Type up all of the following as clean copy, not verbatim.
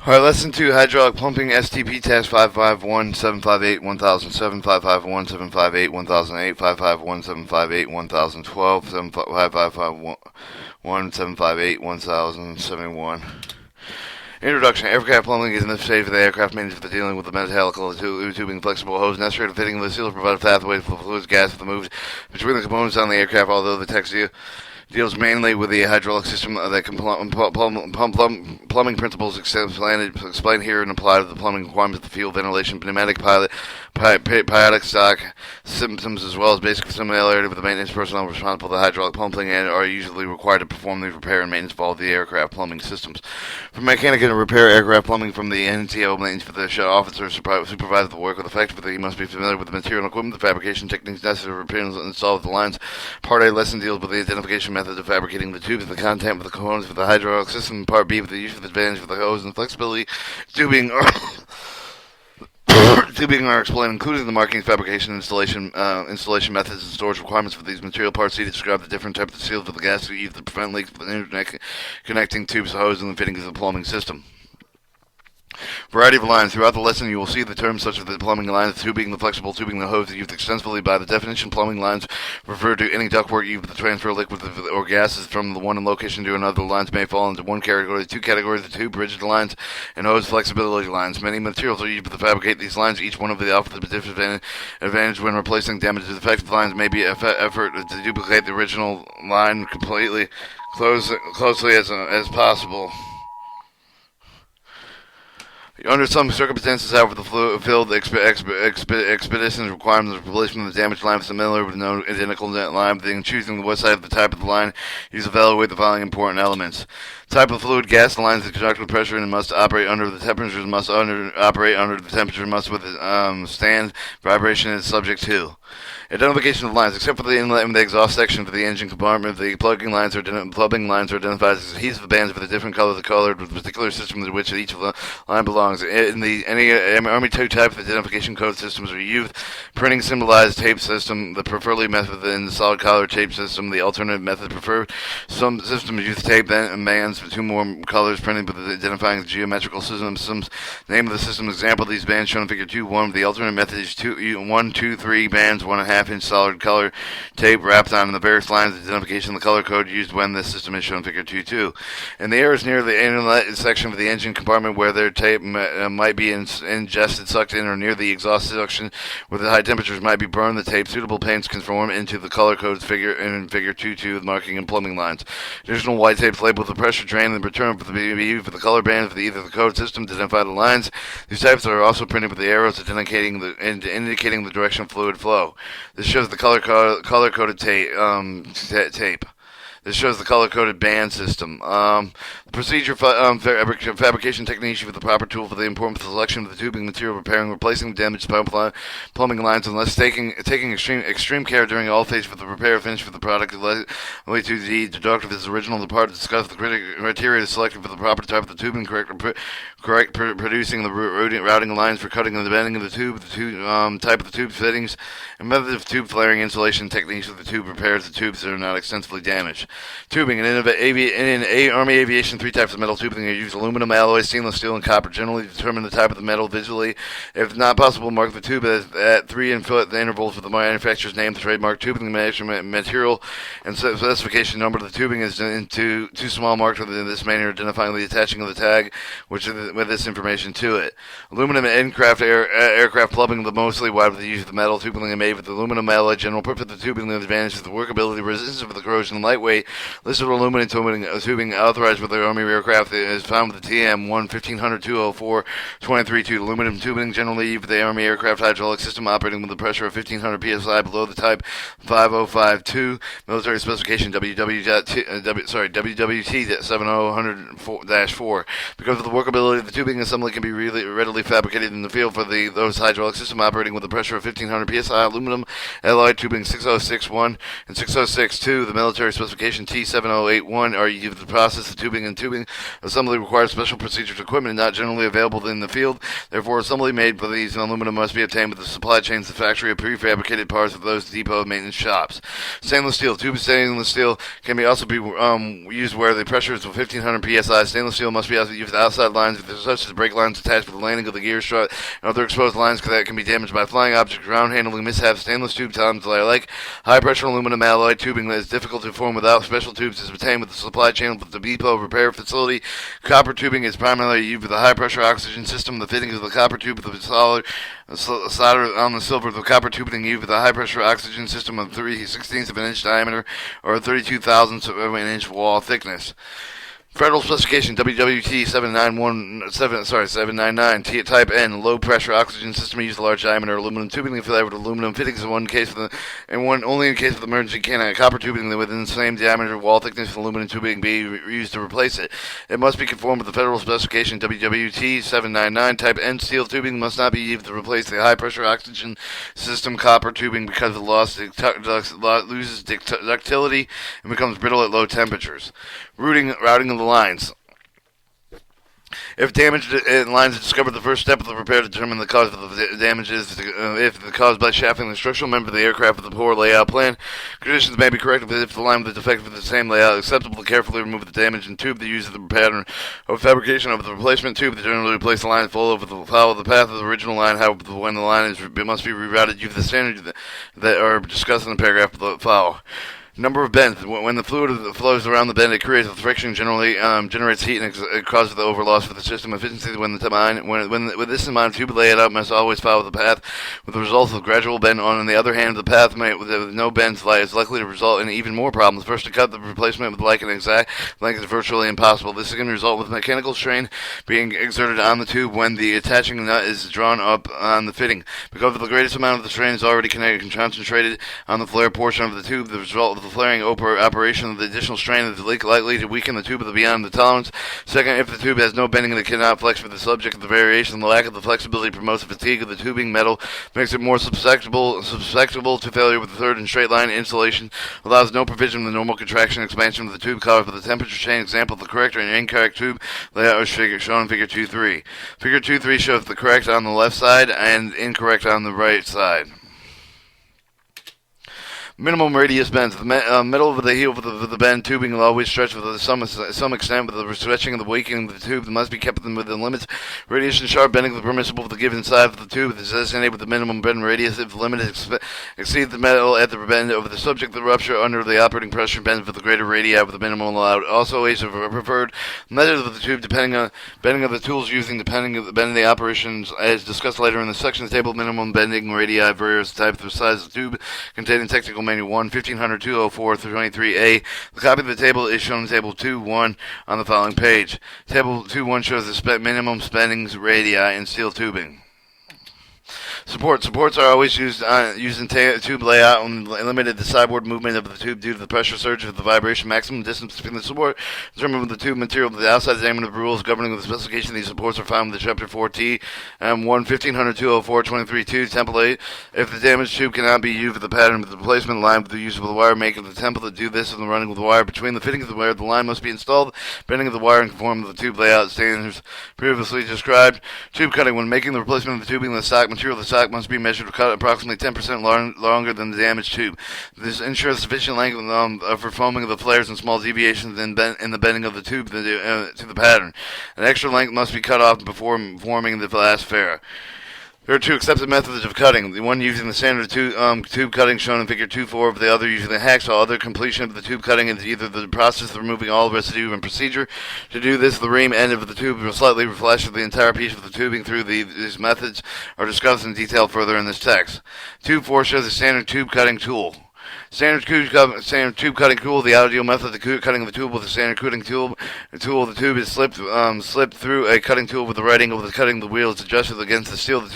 Alright, lesson 2, hydraulic pumping, STP task 551-758-1007, 551-758-1008, 551-758-1012, 551-758-1071. Introduction. Aircraft plumbing is necessary for the aircraft maintenance for dealing with the mechanical tubing flexible hose necessary to fitting the seal to provide a pathway for the fluids, gas for the moves between the components on the aircraft, although the text deals mainly with the hydraulic system that can plumbing principles explained here and apply to the plumbing requirements of the field, ventilation, pneumatic periodic stock symptoms, as well as basic similarity with the maintenance personnel responsible for the hydraulic pumping and are usually required to perform the repair and maintenance of all the aircraft plumbing systems. For mechanic to repair aircraft plumbing from the NTO maintenance for the officer supervise the work with effectively, he must be familiar with the material and equipment, the fabrication techniques necessary to repair and install the lines. Part A lesson deals with the identification methods of fabricating the tubes, the content of the components for the hydraulic system. Part B with the use of advantage of the hose and flexibility tubing are explained, including the marking, fabrication, installation methods, and storage requirements for these material parts. C describe the different types of seals for the gas to use to prevent leaks with the connecting tubes, the hose, and the fittings of the plumbing system. Variety of lines. Throughout the lesson, you will see the terms such as the plumbing lines, the tubing, the flexible tubing, the hose used extensively. By the definition, plumbing lines refer to any ductwork used to transfer liquid or gases from the one location to another. Lines may fall into one category, two categories: the tube rigid lines and hose flexibility lines. Many materials are used to fabricate these lines. Each one of the offers a different advantage when replacing damaged defective lines. May be an effort to duplicate the original line completely closely as possible. Under some circumstances, however, the field expeditions requirements of replacement of the damaged line similar with no identical line. Then choosing the west side of the type of the line, use evaluate the following important elements: type of fluid, gas lines, the conductive pressure, and must operate under the temperatures. Must withstand vibration is subject to. Identification of lines. Except for the inlet and the exhaust section for the engine compartment, the plumbing lines are identified as adhesive bands with a different color colored with a particular system to which each of the line belongs. In any Army 2 type of identification code systems are used. Printing symbolized tape system, the preferably method in the solid color tape system. The alternative method preferred. Some systems use tape bands with two more colors printed with identifying the geometrical systems. Name of the system. Example of these bands shown in Figure 2.1. The alternate method is 1, 2, 3 bands, 1.5-inch solid color tape wrapped on the various lines. Identification of the color code used when this system is shown in Figure 2.2. And the areas near the inlet section of the engine compartment where their tape might be ingested, sucked in, or near the exhaust section where the high temperatures might be burned, the tape suitable paints conform into the color codes in Figure 2.2 with marking and plumbing lines. Additional white tapes labeled the pressure drain and return for the color band for either the code system to identify the lines. These types are also printed with the arrows indicating the direction of fluid flow. This shows the color-coded tape. This shows the color-coded band system. Procedure fabrication techniques with the proper tool for the important selection of the tubing material, repairing, replacing damaged plumbing lines, unless taking extreme care during all phases of the repair finish for the product. Only to the deductive is original. The part to discuss the criteria to select for the proper type of the tubing, correct producing the routing lines for cutting and the bending of the tube, type of the tube fittings, and method of tube flaring installation techniques with the tube repairs the tubes that are not extensively damaged. Tubing. In Army aviation, three types of metal tubing are used: aluminum, alloy, stainless steel, and copper. Generally determine the type of the metal visually. If not possible, mark the tube at 3 foot intervals with the manufacturer's name, the trademark tubing measurement material, and specification number. The tubing is too small marked in this manner, identifying the attaching of the tag with this information to it. Aluminum aircraft plumbing, the mostly widely used metal tubing made with aluminum alloy. General purpose of the tubing, the advantage of the workability, resistance of the corrosion, lightweight. List of aluminum tubing authorized with the Army aircraft is found with the TM 1-1500-204-23-2. Aluminum tubing generally used for the Army aircraft hydraulic system operating with a pressure of 1500 psi below the type 5052. Military specification WWT 7004-4. Because of the workability of the tubing, assembly can be readily fabricated in the field for those hydraulic system operating with a pressure of 1500 psi. Aluminum alloy tubing 6061 and 6062. The military specification specification T7081 are used for the process of tubing, and tubing assembly requires special procedures equipment not generally available in the field. Therefore, assembly made for these in aluminum must be obtained with the supply chains of the factory of prefabricated parts of those depot maintenance shops. Stainless steel. Tube stainless steel can also be used where the pressure is 1500 psi. Stainless steel must be used with outside lines such as brake lines attached with the landing of the gear strut and other exposed lines that can be damaged by flying objects, ground handling mishaps. Stainless tube times like high pressure aluminum alloy tubing that is difficult to form without special tubes is obtained with the supply chain of the depot repair facility. Copper tubing is primarily used with the high pressure oxygen system. The fittings of the copper tube with the solder on the silver of the copper tubing used with a high pressure oxygen system of 3/16 of an inch diameter or 32 thousandths of an inch wall thickness. Federal specification WWT 799 Type N low pressure oxygen system used large diameter aluminum tubing filled with aluminum fittings in one case only in case of emergency can a copper tubing within the same diameter wall thickness of aluminum tubing be used to replace it. It must be conformed with the federal specification WWT 799 Type N steel tubing must not be used to replace the high pressure oxygen system copper tubing because it loses ductility and becomes brittle at low temperatures. Routing of the lines. If damaged lines are discovered, the first step of the repair to determine the cause of the damage is if the caused by shafting the structural member of the aircraft with a poor layout plan. Conditions may be corrected if the line with the defect with the same layout acceptable to carefully remove the damaged tube. The use of the pattern of fabrication of the replacement tube to generally replace the line full over the follow the path of the original line. However, when the line must be rerouted, use the standards that are discussed in the paragraph follow. Number of bends. When the fluid flows around the bend, it creates a friction, generally generates heat, and it causes the overloss for the system efficiency. With this in mind, tube layout must always follow the path, with the result of gradual bend. On the other hand, the path with no bends is likely to result in even more problems. First, to cut the replacement with like an exact length is virtually impossible. This can result with mechanical strain being exerted on the tube when the attaching nut is drawn up on the fitting. Because of the greatest amount of the strain is already concentrated on the flare portion of the tube, the result of the flaring operation of the additional strain is likely to weaken the tube beyond the tolerance. Second, if the tube has no bending and it cannot flex for the subject of the variation, the lack of the flexibility promotes the fatigue of the tubing. Metal makes it more susceptible to failure. With the third and straight line insulation allows no provision of the normal contraction and expansion of the tube cover for the temperature change. Example of the correct and incorrect tube layout is shown in Figure 2.3. Figure 2.3 shows the correct on the left side and incorrect on the right side. Minimum radius bends. The middle of the heel of the bend tubing will always stretch with some extent, but the stretching of the weakening of the tube must be kept within limits. Radius and sharp bending is permissible for the given side of the tube. Is designated with the minimum bend radius. If the limit exceeds the metal at the bend over the subject, the rupture under the operating pressure bends with the greater radii with the minimum allowed. Also, a preferred method of the tube depending on bending of the tools using depending on the bending the operations as discussed later in the section table. Minimum bending radii various types of size of tube containing technical Manual 1, 1500 204 through 23A. The copy of the table is shown in Table 2.1 on the following page. Table 2.1 shows the minimum bendings radii in steel tubing. Supports are always used in tube layout and limited the sideward movement of the tube due to the pressure surge of the vibration. Maximum distance between the support determined with the tube material. The outside diameter of the rules governing the specification of these supports are found in the Chapter 4T 1500 204 23.2 template. If the damaged tube cannot be used with the pattern of the replacement line with the use of the wire maker, the template to do this is the running of the wire between the fittings of the wire. The line must be installed, bending of the wire in conformity with the tube layout standards previously described. Tube cutting. When making the replacement of the tubing, the stock material, the stock must be measured to cut approximately 10% longer than the damaged tube. This ensures sufficient length for foaming of the flares and small deviations in the bending of the tube to the pattern. An extra length must be cut off before forming the last flare. There are two accepted methods of cutting. The one using the standard tube cutting shown in Figure 2.4, but the other using the hacksaw. Other completion of the tube cutting is either the process of removing all residue and procedure. To do this, the ream end of the tube will slightly reflash the entire piece of the tubing through. These methods are discussed in detail further in this text. 2.4 shows the standard tube cutting tool. Standard tube cutting tool. The ideal method of cutting the tube with a standard cutting tool. The tube is slipped through a cutting tool with the right angle of the cutting. The wheel is adjusted against the steel.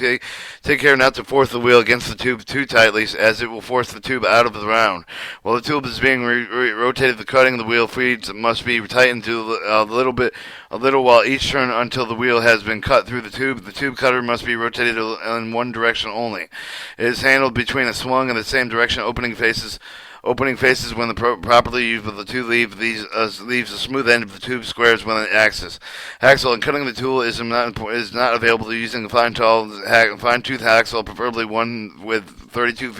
Take care not to force the wheel against the tube too tightly, as it will force the tube out of the round. While the tube is being rotated, the cutting of the wheel feeds must be tightened to a little while each turn until the wheel has been cut through the tube. The tube cutter must be rotated in one direction only. It is handled between a swung in the same direction opening faces Opening faces when properly used with the two leaves leaves the smooth end of the tube squares when it axis. Hacksaw and cutting the tool is not available using a fine-tooth hacksaw, preferably one with 32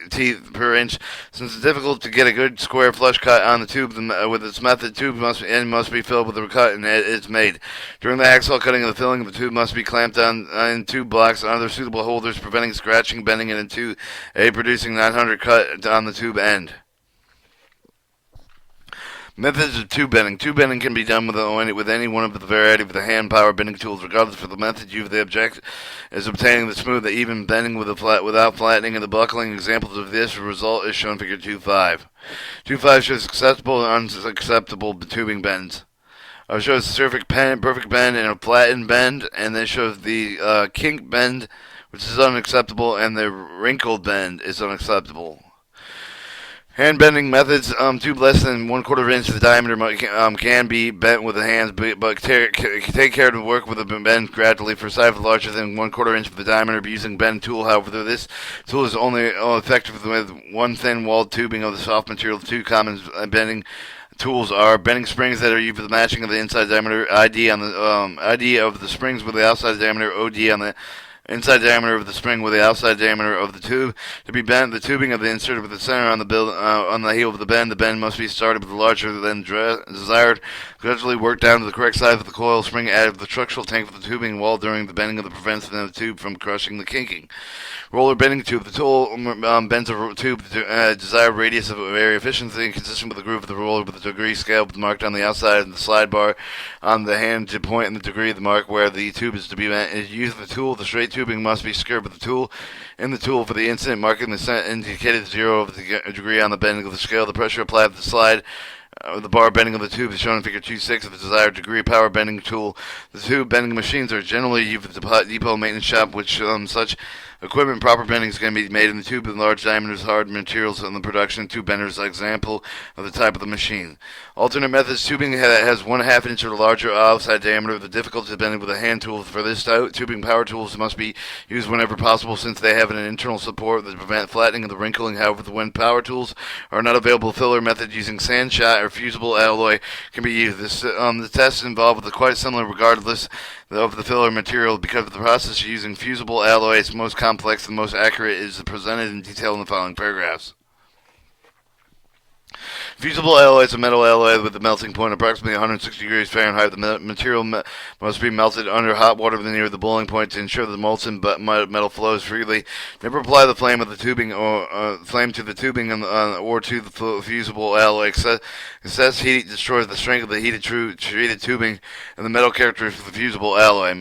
teeth per inch. Since it's difficult to get a good square flush cut on the tube with this method, tube must be filled with the cut and it's made. During the hacksaw cutting, the filling of the tube must be clamped on in tube blocks and other suitable holders, preventing scratching, bending it into a producing 900 cut on the tube end. Methods of tube bending. Tube bending can be done with any one of the variety of the hand power bending tools, regardless of the method used. The object is obtaining the smooth, even bending without flattening and the buckling. Examples of this result is shown in Figure 2.5. 2.5 shows acceptable and unacceptable tubing bends. It shows the perfect bend and a flattened bend, and then shows the kink bend, which is unacceptable, and the wrinkled bend is unacceptable. Hand bending methods. Tube less than 1/4 inch the diameter can be bent with the hands, but take care to work with the bend gradually. For size larger than 1/4 inch of the diameter, using bend tool. However, this tool is only effective with one thin-walled tubing of the soft material. Two common bending tools are bending springs that are used for the matching of the inside diameter, ID of the springs with the outside diameter, OD on the inside diameter of the spring with the outside diameter of the tube. To be bent, the tubing of the insert with the center on the heel of the bend. The bend must be started with the larger than desired. Gradually work down to the correct size of the coil spring added to the structural tank of the tubing wall during the bending of the prevents the tube from crushing the kinking. Roller bending tube. The tool bends a tube to desired radius of area efficiency consistent with the groove of the roller with a degree scale marked on the outside of the slide bar on the hand to point in the degree of the mark where the tube is to be bent. Is used the tool. The straight tubing must be secured with the tool in the tool for the instant, marking the indicated 0 of the degree on the bending of the scale. The pressure applied to the slide the bar bending of the tube is shown in Figure 2.6 of the desired degree power bending tool. The tube bending machines are generally used at the depot maintenance shop, which such equipment proper bendings can be made in the tube in large diameters, hard materials in the production. Tube benders are example of the type of the machine. Alternate methods. Tubing has 1/2 inch or larger outside diameter. The difficulty of bending with a hand tool. For this tubing, power tools must be used whenever possible since they have an internal support that prevent flattening of the wrinkling. However, when power tools are not available, filler method using sand shot or fusible alloy can be used. The test involved with quite similar regardless of the filler material because of the process using fusible alloy is most complex and most accurate is presented in detail in the following paragraphs. Fusible alloy is a metal alloy with a melting point approximately 160 degrees Fahrenheit. The material must be melted under hot water near the boiling point to ensure the molten metal flows freely. Never apply the flame of the tubing or flame to the tubing or to the fusible alloy. Excess heat destroys the strength of the treated tubing and the metal characteristics of the fusible alloy.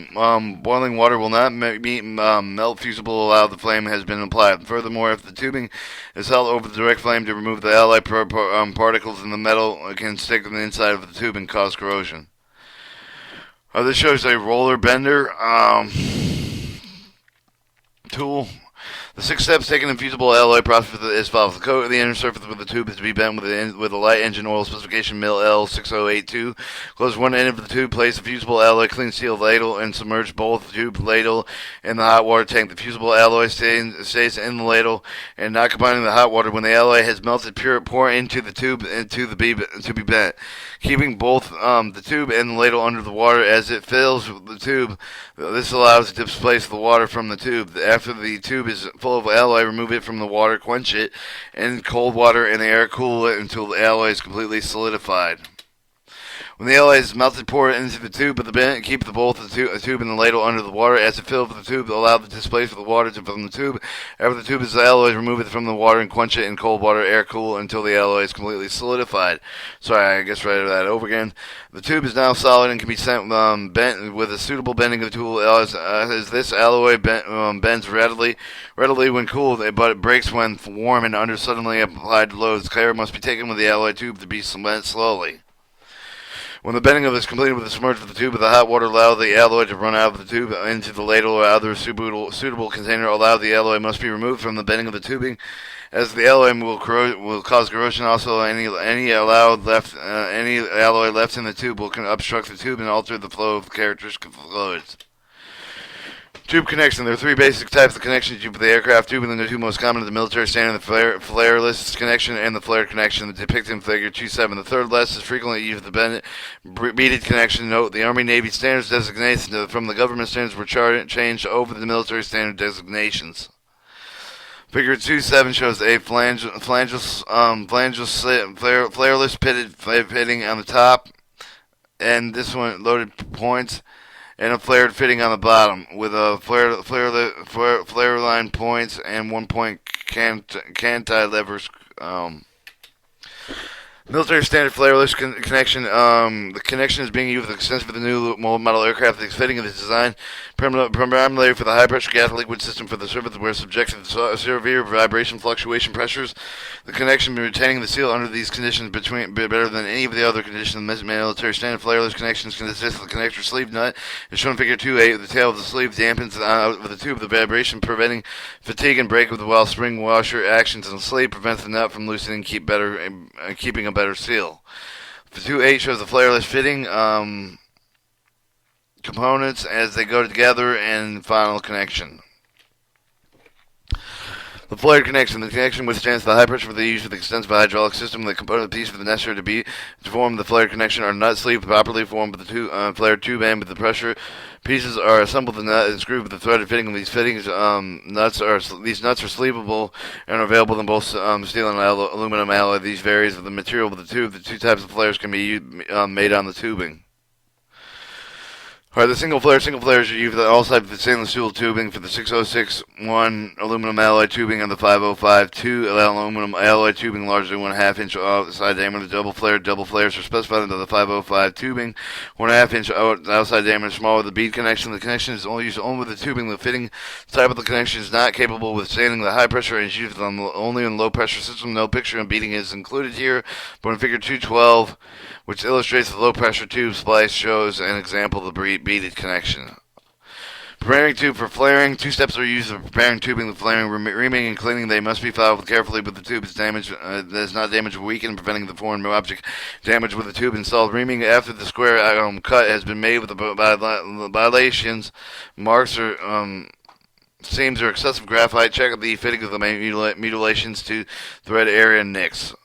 Boiling water will not melt fusible alloy the flame has been applied. Furthermore, if the tubing is held over the direct flame to remove the alloy particles in the metal can stick on the inside of the tube and cause corrosion. This shows a roller bender tool. The 6 steps taken in fusible alloy process is follows. The coat of the inner surface with the tube is to be bent with a light engine oil specification MIL L6082. Close one end of the tube, place the fusible alloy clean steel ladle, and submerge both tube ladle in the hot water tank. The fusible alloy stays in the ladle and not combining the hot water. When the alloy has melted, pour into the tube to be bent, keeping both the tube and the ladle under the water as it fills the tube. This allows it to displace the water from the tube. After the tube is full of alloy, remove it from the water, quench it in cold water and air, cool it until the alloy is completely solidified. When the alloy is melted, pour it into the tube of the bent. Keep both the tube and the ladle under the water. As it fills the tube, allow the displace of the water from the tube. After the tube is alloyed, remove it from the water and quench it in cold water, air cool until the alloy is completely solidified. Sorry, I guess right that over again. The tube is now solid and can be bent with a suitable bending of the tool. As this alloy bends readily when cool, but it breaks when warm and under suddenly applied loads. Care must be taken with the alloy tube to be bent slowly. When the bending of is completed with the submerge of the tube with the hot water, allow the alloy to run out of the tube into the ladle or other suitable container. Allow the alloy must be removed from the bending of the tubing, as the alloy will cause corrosion. Also, any alloy left in the tube will obstruct the tube and alter the flow of characteristic fluids. Tube connection. There are three basic types of connections used for the aircraft tube, and the two most common are the military standard, the flareless connection, and the flared connection, depicted in Figure 2.7. The third less is frequently used for the beaded connection. Note, the Army-Navy standards designations from the government standards were changed over the military standard designations. Figure 2.7 shows a flareless pitting on the top, and this one loaded points, and a flared fitting on the bottom, with a flare line points and 1 point canti levers. Military standard flareless connection. The connection is being used extensively for the new model aircraft. The fitting of the design primarily for the high-pressure gas liquid system for the surface where subjected to severe vibration fluctuation pressures. The connection retaining the seal under these conditions better than any of the other conditions. Military standard flareless connections consist of the connector sleeve nut, as shown in Figure 2.8. The tail of the sleeve dampens out of the tube the vibration, preventing fatigue and break while spring washer actions in the sleeve prevents the nut from loosening, keeping a better seal. 2.8 shows the flareless fitting components as they go together and final connection. The flared connection. The connection withstands the high pressure for the use of the extensive hydraulic system. The component pieces that are necessary to form the flared connection are nut sleeve properly formed with the flared tube end with the pressure. Pieces are assembled in the nut and screwed with the threaded fitting of these fittings. These nuts are sleevable and are available in both steel and aluminum alloy. These varies with the material of the tube. The two types of flares can be made on the tubing. Alright, the single flares are used for all types of stainless steel tubing for the 6061 aluminum alloy tubing and the 5052 aluminum alloy tubing, largely 1/2 inch outside diameter. Double flares are specified into the 505 tubing, 1/2 inch outside diameter, smaller. The bead connection. The connection is only used with the tubing. The fitting type of the connection is not capable of withstanding the high pressure and is used only in low pressure system. No picture of beading is included here, but in Figure 2.12, which illustrates the low pressure tube splice, shows an example of the beaded connection. Preparing tube for flaring. Two steps are used for preparing tubing. The flaring, reaming, and cleaning. They must be followed carefully, but the tube is damaged. That is not damaged or weakened, preventing the foreign object damage with the tube installed. Reaming after the square cut has been made with the violations, marks, or seams or excessive graphite. Check the fitting of the mutilations to thread area and nicks.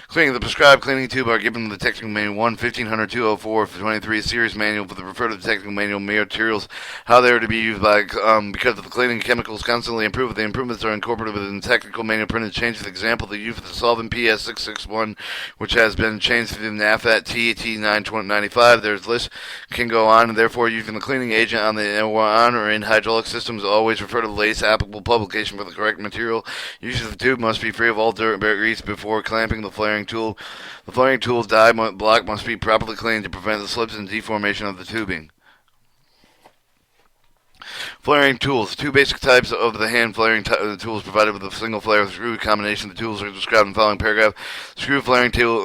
Cleaning. The prescribed cleaning tube are given the technical manual 1-1500-204-23 series manual for the refer to the technical manual materials, how they are to be used by because of the cleaning chemicals constantly improve. The improvements are incorporated within the technical manual printed changes. Example, the use of the solvent PS661, which has been changed to the NAFAT TAT995. There's list can go on, and therefore using the cleaning agent on or in hydraulic systems. Always refer to the latest applicable publication for the correct material. Use of the tube must be free of all dirt, grease before clamping the flaring tool. The flaring tool's die block must be properly cleaned to prevent the slips and deformation of the tubing. Flaring tools. Two basic types of the hand flaring tools provided with a single flare with screw combination. The tools are described in the following paragraph. Screw flaring tool.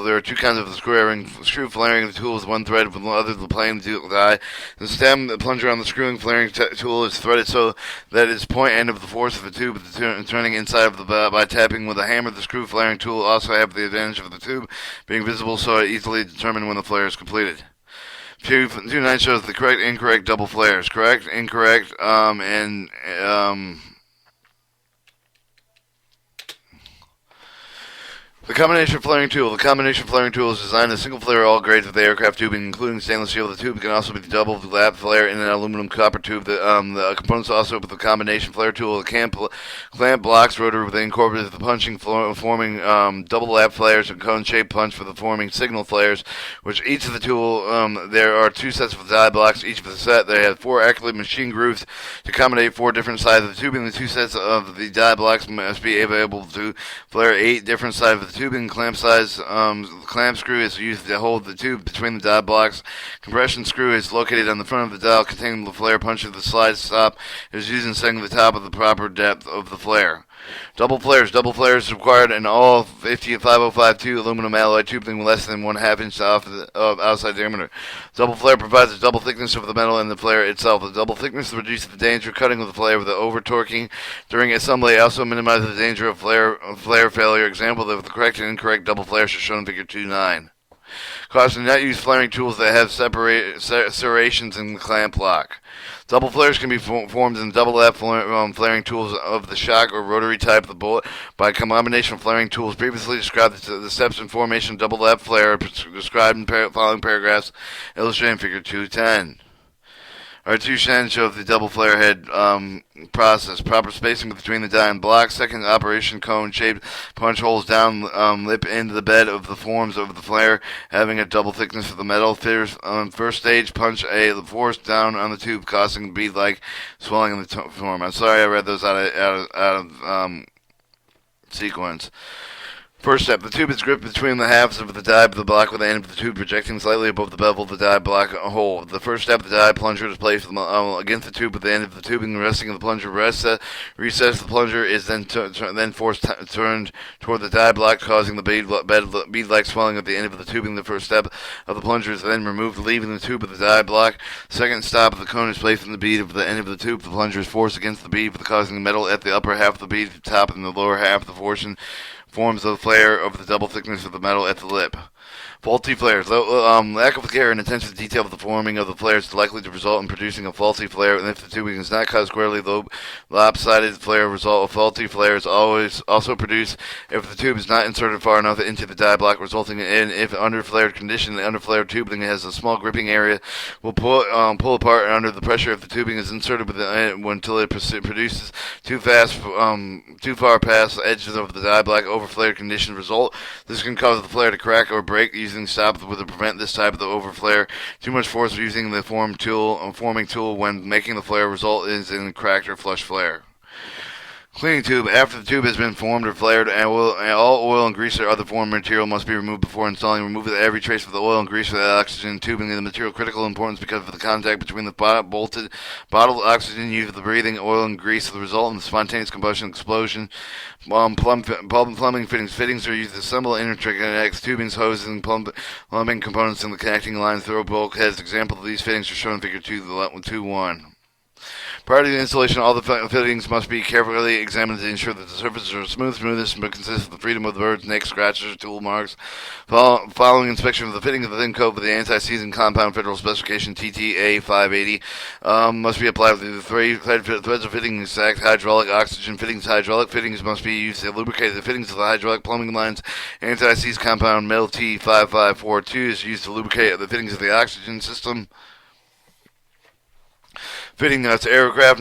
There are two kinds of the screw flaring. The tool is one thread with the other the plane die. The stem, the plunger on the screwing flaring tool is threaded so that its point end of the force of the tube is turning inside of the by tapping with a hammer. The screw flaring tool also have the advantage of the tube being visible so it easily determine when the flare is completed. 2.9 shows the correct, incorrect double flares. Correct, incorrect, The combination flaring tool. The combination flaring tool is designed as a single flare all grades of the aircraft tubing, including stainless steel. The tube can also be the double lap flare in an aluminum copper tube. The components also with the combination flare tool. The clamp blocks rotor with incorporated the punching forming double lap flares and cone-shaped punch for the forming signal flares, which each of the tool, there are two sets of die blocks each of the set. They have four accurately machined grooves to accommodate four different sides of the tubing. The two sets of the die blocks must be available to flare 8 different sides of the tubing. Clamp size clamp screw is used to hold the tube between the die blocks. Compression screw is located on the front of the dial containing the flare puncher. The slide stop is used in setting the top of the proper depth of the flare. Double flares. Double flares required in all 50-5052 aluminum alloy tubing less than 1/2 inch of outside diameter. Double flare provides a double thickness of the metal and the flare itself. The double thickness reduces the danger of cutting with the flare with the over-torquing during assembly. Also minimizes the danger of flare failure. Example of the correct and incorrect double flares are shown in Figure 2.9. Caution: not use flaring tools that have serrations in the clamp lock. Double flares can be formed in double lap flaring tools of the shock or rotary type of the bullet by a combination of flaring tools previously described. The steps in formation of double lap flare are described in following paragraphs illustrated in Figure 210. Our 210 shows the double flare head process. Proper spacing between the die and block. Second operation, cone-shaped punch holes down lip into the bed of the forms of the flare, having a double thickness of the metal. First stage, punch the force down on the tube, causing bead-like swelling in the form. I'm sorry I read those out of sequence. First step, the tube is gripped between the halves of the die of the block with the end of the tube projecting slightly above the bevel of the die block hole. The first step, the die plunger is placed against the tube with the end of the tubing resting of the plunger. Recess the plunger is then forced turned toward the die block, causing the bead-like swelling at the end of the tubing. The first step of the plunger is then removed, leaving the tube of the die block. Second stop, the cone is placed in the bead of the end of the tube. The plunger is forced against the bead, causing the metal at the upper half of the bead, the top, and the lower half of the portion forms of the flare of the double thickness of the metal at the lip. Faulty flares. Lack of care and attention to detail of the forming of the flares is likely to result in producing a faulty flare, and if the tubing is not cut squarely, the lopsided flare result of faulty flares also produced if the tube is not inserted far enough into the die block, resulting in, if under flared condition, the under-flared tubing has a small gripping area, will pull apart under the pressure if the tubing is inserted until it produces too far past the edges of the die block. Over-flared condition result. This can cause the flare to crack or break. Using stop to prevent this type of the overflare. Too much force using the forming tool when making the flare result is in cracked or flush flare. Cleaning tube. After the tube has been formed or flared, all oil and grease or other formed material must be removed before installing. Remove every trace of the oil and grease of the oxygen tubing in the material. Critical importance because of the contact between the bottled oxygen used for the breathing, oil and grease. The result in the spontaneous combustion explosion. Plumbing fittings. Fittings are used to assemble interconnects, tubings, hoses, and plumbing components in the connecting lines. Through bulkheads. Examples of these fittings are shown in Figure 2.1. Prior to the installation, all the fittings must be carefully examined to ensure that the surfaces are smooth. Smoothness consists of the freedom of the bird's neck, scratches, or tool marks. Following inspection of the fitting of the thin coat with the anti-seizing compound federal specification TTA580 must be applied with the threads of fitting exact hydraulic oxygen fittings. Hydraulic fittings must be used to lubricate the fittings of the hydraulic plumbing lines. Anti-seize compound MEL T5542 is used to lubricate the fittings of the oxygen system. Fitting nuts. Aircraft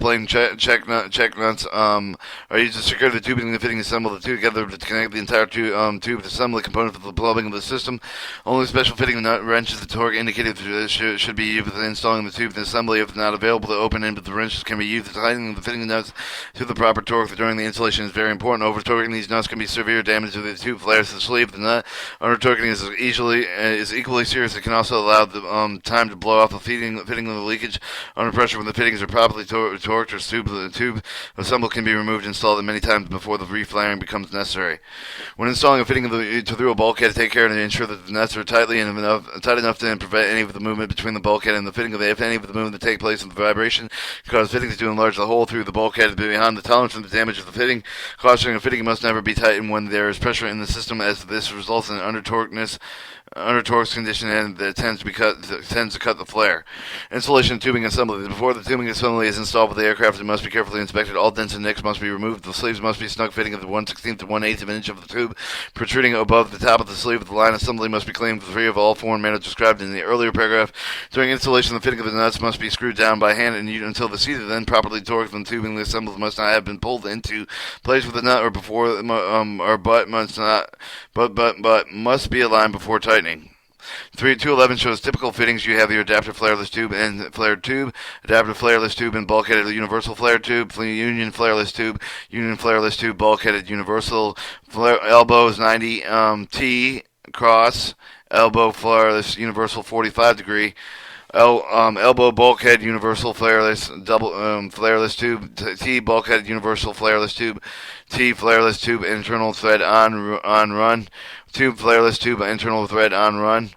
plane check nuts are used to secure the tubing and the fitting. Assemble the two together to connect the entire tube to assemble the components of the plumbing of the system. Only special fitting nut wrenches the torque indicated should be used with installing the tube. The assembly, if not available, the open end of the wrenches can be used. The tightening the fitting nuts to the proper torque during the installation is very important. Over torquing these nuts can be severe damage to the tube flares to the sleeve. The nut under torquing is equally serious. It can also allow the time to blow off the fitting of the leakage under pressure. When the fittings are properly torqued or the tube assemble can be removed and installed many times before the reflaring becomes necessary. When installing a fitting through a bulkhead, take care to ensure that the nuts are tight enough to prevent any of the movement between the bulkhead and the fitting. If any of the movement that take place in the vibration cause fittings to enlarge the hole through the bulkhead beyond the tolerance of the damage of the fitting. Cautioning a fitting must never be tightened when there is pressure in the system, as this results in under torqued condition and that tends to cut the flare. Installation of tubing assembly. Before the tubing assembly is installed with the aircraft, it must be carefully inspected. All dents and nicks must be removed. The sleeves must be snug fitting of the 1/16 to 1/8 of an inch of the tube protruding above the top of the sleeve. The line assembly must be cleaned free of all foreign matter described in the earlier paragraph. During installation, the fitting of the nuts must be screwed down by hand until the seat is then properly torqued. The tubing assembled must not have been pulled into place with the nut or butt must be aligned before tightening. 211 shows typical fittings. You have your adaptive flareless tube and flared tube, adaptive flareless tube and bulkheaded universal flared tube, union flareless tube, bulkheaded universal, elbows 90 T, cross, elbow flareless universal 45 degree, elbow bulkhead universal flareless flareless tube, T bulkhead universal flareless tube, T flareless tube internal thread on run, tube flareless tube internal thread on run,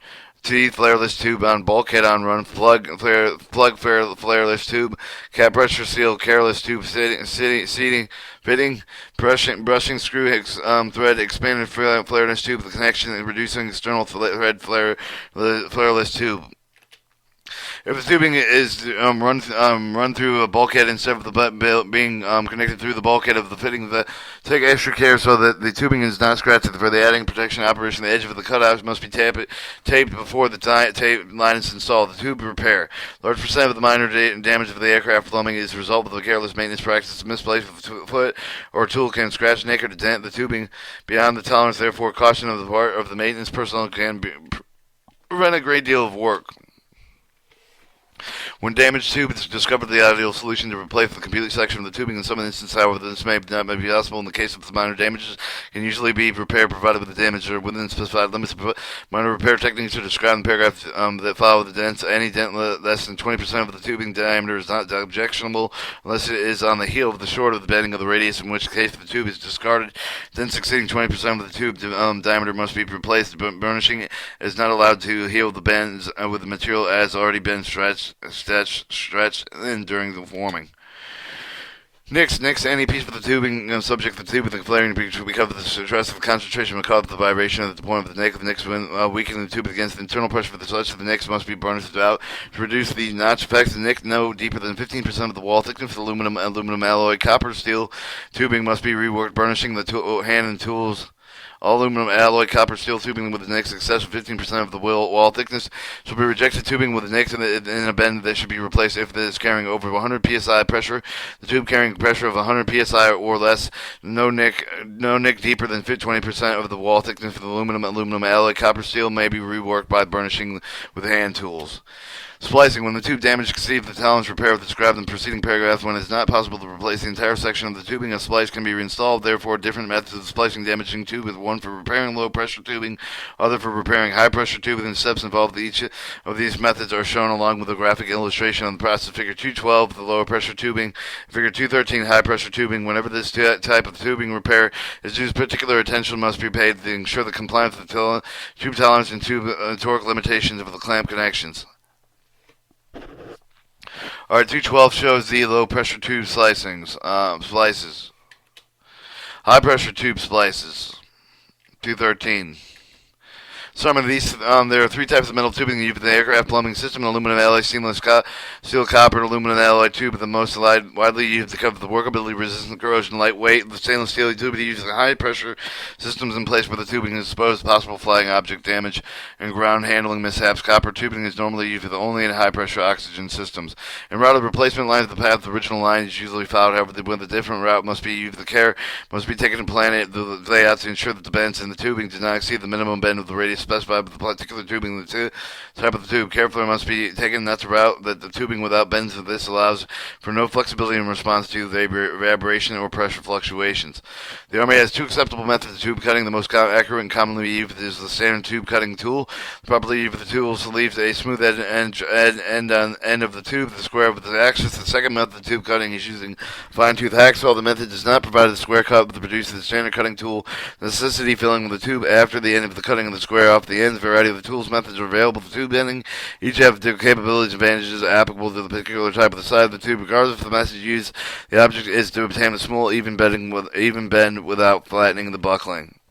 flareless tube on bulkhead on run, flareless tube, cap pressure seal, careless tube seating, fitting, brushing screw thread, expanded flareless tube, the connection, and reducing external thread flareless tube. If the tubing is run through a bulkhead instead of the butt being connected through the bulkhead of the fitting, take extra care so that the tubing is not scratched. For the adding protection operation, the edge of the cutout must be taped before the tape line is installed. The tube repair. Large percent of the minor damage of the aircraft plumbing is the result of a careless maintenance practice. Misplaced foot or tool can scratch, nick, or dent the tubing beyond the tolerance. Therefore, caution of the part of the maintenance personnel can prevent a great deal of work. When damaged tube is discovered, the ideal solution to replace the complete section of the tubing. In some instances, however, this may not be possible. In the case of the minor damages, can usually be repaired provided with the damage are within specified limits. Minor repair techniques are described in paragraph that follow the dents. Any dent less than 20% of the tubing diameter is not objectionable unless it is on the heel of the short of the bending of the radius, in which case the tube is discarded. Dents exceeding 20% of the tube diameter must be replaced. Burnishing is not allowed to heal the bends with the material as already been stretched in during the forming. Next, any piece of the tubing subject to the tube with the flaring because the stress of concentration will cause the vibration at the point of the neck. The nicks when weakening the tube against the internal pressure for the such of the nicks must be burnished out to reduce the notch effects. The nick no deeper than 15% of the wall thickness for aluminum alloy, copper, steel tubing must be reworked. Burnishing the hand and tools. All aluminum alloy, copper, steel tubing with the nicks excess of 15% of the wall thickness should be rejected. Tubing with the nicks in a bend that should be replaced if it is carrying over 100 psi pressure. The tube carrying pressure of 100 psi or less. No nick deeper than 20% of the wall thickness for the aluminum alloy, copper, steel may be reworked by burnishing with hand tools. Splicing. When the tube damage exceeds the tolerance repair described in the preceding paragraph, when it is not possible to replace the entire section of the tubing, a splice can be reinstalled. Therefore, different methods of splicing damaging tube with one for repairing low-pressure tubing, other for repairing high-pressure tubing, and steps involved. Each of these methods are shown along with a graphic illustration on the process. Figure 212, the lower-pressure tubing. Figure 213, high-pressure tubing. Whenever this type of tubing repair is used, particular attention must be paid to ensure the compliance with the tube tolerance and tube torque limitations of the clamp connections. Alright, 212 shows the low pressure tube slices. High pressure tube splices. 213. Some of these, there are three types of metal tubing used in the aircraft plumbing system: an aluminum alloy, seamless steel, copper, and aluminum alloy tube. The most widely used to cover the workability, resistant corrosion, lightweight. The stainless steel tubing used in high pressure systems in place where the tubing is exposed to possible flying object damage and ground handling mishaps. Copper tubing is normally used only in high pressure oxygen systems. En route of replacement lines, the path of the original line is usually followed. However, with a different route must be used. The care must be taken to plan the layout to ensure that the bends in the tubing do not exceed the minimum bend of the radius specified with the particular tubing. The type of the tube carefully must be taken not to route that the tubing without bends. This allows for no flexibility in response to vibration or pressure fluctuations. The Army has two acceptable methods of tube cutting. The most accurate and commonly used is the standard tube cutting tool. Properly used, the tool leaves a smooth end of the tube, the square of the axis. The second method of tube cutting is using fine-tooth hacksaw. The method does not provide a square cut, but produces the standard cutting tool necessity filling the tube after the end of the cutting of the square off the ends. A variety of the tools methods are available for tube bending. Each have the capabilities and advantages applicable to the particular type of the side of the tube. Regardless of the method used, the object is to obtain a small even bend without flattening the buckling.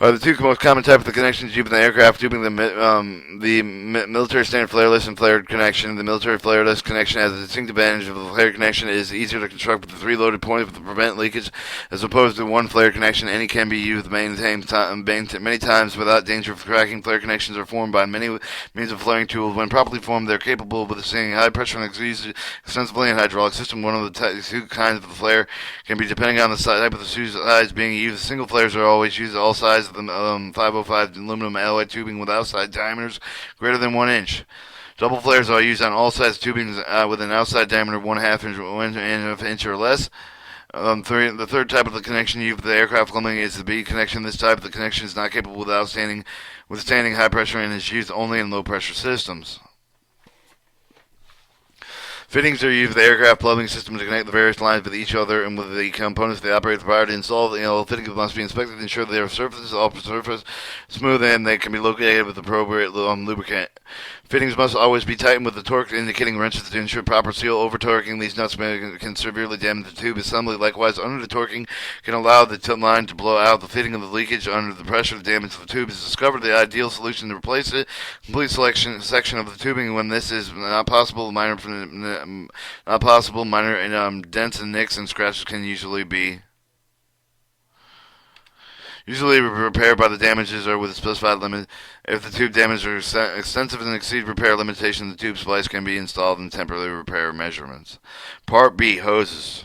The two most common types of the connections used in the aircraft tubing: the military standard flareless and flared connection. The military flareless connection has a distinct advantage of the flared connection. It is easier to construct with the three loaded points to prevent leakage, as opposed to one flared connection. Any can be used many times without danger of cracking. Flare connections are formed by many means of flaring tools. When properly formed, they are capable of withstanding high pressure and extensively in hydraulic system. One of the two kinds of the flare can be depending on the type of the size being used. Single flares are always used. All sizes of the 505 aluminum alloy tubing with outside diameters greater than 1 inch. Double flares are used on all size tubings with an outside diameter of 1/2 inch or less. The third type of the connection used for the aircraft plumbing is the B connection. This type of the connection is not capable withstanding high pressure and is used only in low pressure systems. Fittings are used with the aircraft plumbing system to connect the various lines with each other and with the components they operate prior to install. Fittings must be inspected to ensure their surfaces all surface smooth and they can be lubricated with appropriate lubricant. Fittings must always be tightened with the torque indicating wrenches to ensure proper seal. Over-torquing these nuts can severely damage the tube assembly. Likewise, under-torquing can allow the line to blow out. The fitting of the leakage under the pressure to damage the tube is discovered. The ideal solution to replace it. Complete section of the tubing. When this is not possible, minor dents and nicks and scratches can usually repaired by the damages or with a specified limit. If the tube damages are extensive and exceed repair limitations, the tube splice can be installed and temporarily repair measurements. Part B, hoses.